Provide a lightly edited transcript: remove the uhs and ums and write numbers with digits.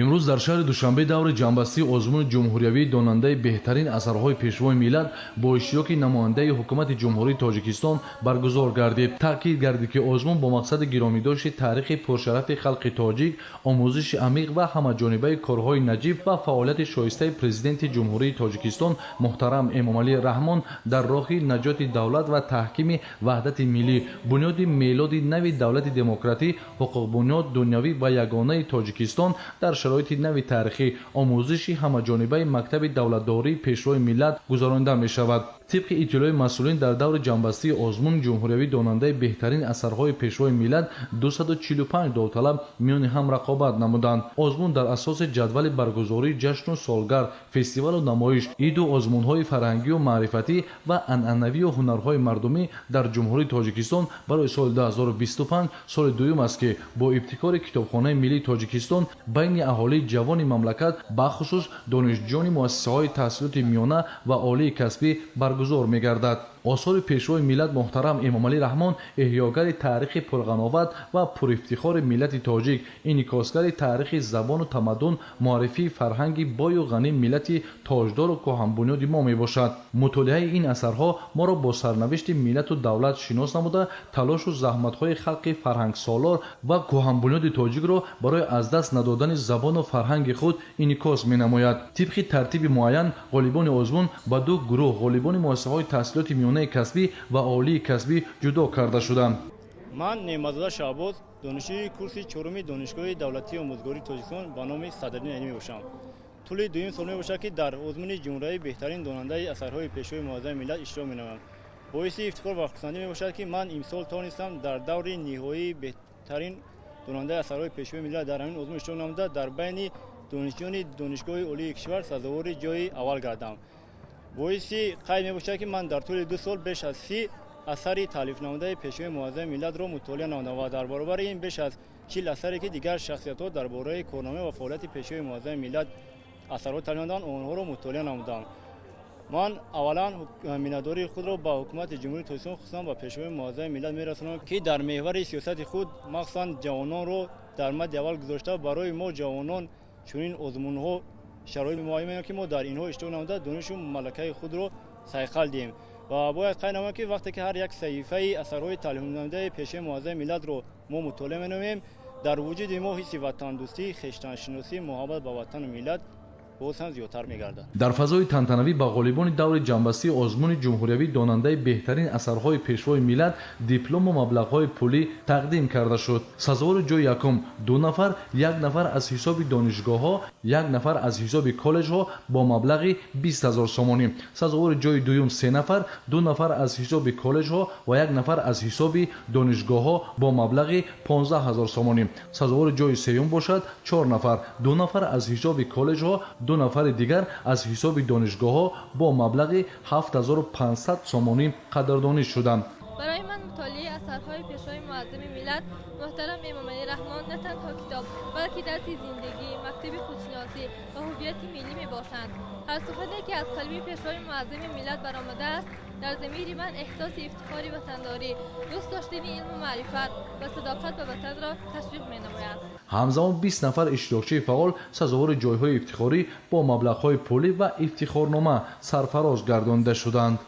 امروز در شهر دوشنبه دور جنبستی آزمون جمهوریوی داننده بهترین اثرهای پیشوای ملت با اشتراک نماینده حکومت جمهوری تاجیکستان برگزار گردید. تاکید گردید که آزمون با مقصد گرامیداشت تاریخ پرشرف خلق تاجیک، آموزش عمیق و همه‌جانبه کارهای نجیب و فعالیت شایسته پرزیدنت جمهوری تاجیکستان محترم امامعلی رحمان در راه نجات دولت و تحکیم وحدت ملی، بنیاد میلاد نوی دولت دموکراتی، حقوق بنیاد دنیوی و یگانه تاجیکستان در شرایط نوی تاریخی آموزشی همه‌جانبه مکتب دولتداری پیشروی ملت گذرانده می شود. طبق اطلاع مسئولین در دور جنبستی آزمون جمهوریوی داننده بهترین اثرهای پیشروی ملت 245 داوطلب میان هم رقابت نمودند. آزمون در اساس جدول برگزاری جشن و سالگرد، فستیوال و نمایش، عید و آزمون‌های فرهنگی و معرفتی و عنعنوی و هنرهای مردمی در جمهوری تاجیکستان برای سال 2025 سال دوم است که با ابتکار کتابخانه ملی تاجیکستان بین اهالی جوان مملکت بخصوص دانشجویان مؤسسه‌های تحصیلات میانه و عالی کسبی برگزار می‌گردد. آثار پیشوای ملت محترم امامعلی رحمان احیاگر تاریخ پرغناوت و پرافتخار ملت تاجیک، انعکاسگر تاریخ زبان و تمدن، معرفی فرهنگی بای و غنی ملت تاجدار و کهن‌بنیاد ما میباشد. مطالعه این اثرها ما را با سرنوشت ملت و دولت شناس نموده تلاش و زحمت‌های خلق فرهنگ سالار و کهن‌بنیاد تاجیک را برای از دست ندادن زبان و فرهنگ خود انعکاس می‌نماید. طبق ترتیب معین غالبان آزمون با دو گروه غالبان مؤسسه‌های تحصیلات میانه کسبی و عالی کسبی جدا کرده شدند. من نعمت‌زاده شعباز دانشجوی کورس چهارم دانشگاه دولتی آموزگاری تاجیکستان به نام صدرالدین علمی باشم. طول دویم سال میباشد که در آزمون جمهوری بهترین داننده اثرهای پیشوای معظم ملت اشتراک می‌نمایم. باعث افتخار و خرسندی میباشد که من امسال توانستم در دور نهایی بهترین داننده اثرهای پیشوای ملت در همین آزمون اشتراک نموده در بین دانشجویان دانشگاه عالی کشور سزاوار جای اول گردم. باعث قید میباشد که من در طول 2 سال بیش از 30 اثر تالیف نموده پیشوای معظم ملت را مطالعه نمودم و در برابر این بیش از 40 اثری که دیگر شخصیت‌ها درباره کارنامه و فعالیت پیشوای معظم ملت اثرات تالیف نمودند آنها را مطالعه نمودم. من اولا میانه‌داری خود را با حکومت جمهوری تاجیکستان خصوصا با پیشوای معظم ملت میرسانم که در محور سیاست خود مخصوصا جوانان را در مد اول گذاشته برای ما جوانان چنین آزمون‌ها شرایط معینی که ما در اینها اشتراک نموده دانش و ملکه خود را سیقل دیم و باید قید نمایم که وقتی که هر یک صحیفه اثرهای تعلیم نموده پیشوای معظم ملت را ما مطالعه می‌نماییم در وجود ما حس وطن دوستی، خویشتن شناسی، محبت به وطن و ملت باز هم زیادتر می‌گردد. در فضای تنتنوی با غالبان دور جنبستی آزمون جمهوریوی داننده بهترین اثرهای پیشوای ملت دیپلم و مبلغ‌های پولی تقدیم کرده شد. سزاوار جای یکم 2 نفر، 1 نفر از حساب دانشگاه‌ها، 1 نفر از حساب کالج‌ها با مبلغ 20000 سومانی. سزاوار جای دوم 3 نفر، 2 نفر از حساب کالج‌ها و 1 نفر از حساب دانشگاه‌ها با مبلغ 15000 سومانی. سزاوار جای سوم باشد 4 نفر، 2 نفر از حساب کالج‌ها، 2 نفر دیگر از حساب دانشگاه‌ها با مبلغ 7500 سومانی قدردانی شدند. برای من مطالعه اثرهای پیشوای معظم ملت محترم امامعلی رحمان نه تنها کتاب بلکه درس زندگی، مکتب خودشناسی و هویت ملی میباشند. هر سخنی که از قلب پیشوای معظم ملت برآمده است در ضمیر من احساس افتخار وطنداری، دوست داشتن علم و معرفت و صداقت به وطن را تشویق می‌نماید. همزمان 20 نفر اشتراکچی فعال سزاوار جایهای افتخاری با مبلغ‌های پولی و افتخارنامه سرفراز گردانده شدند.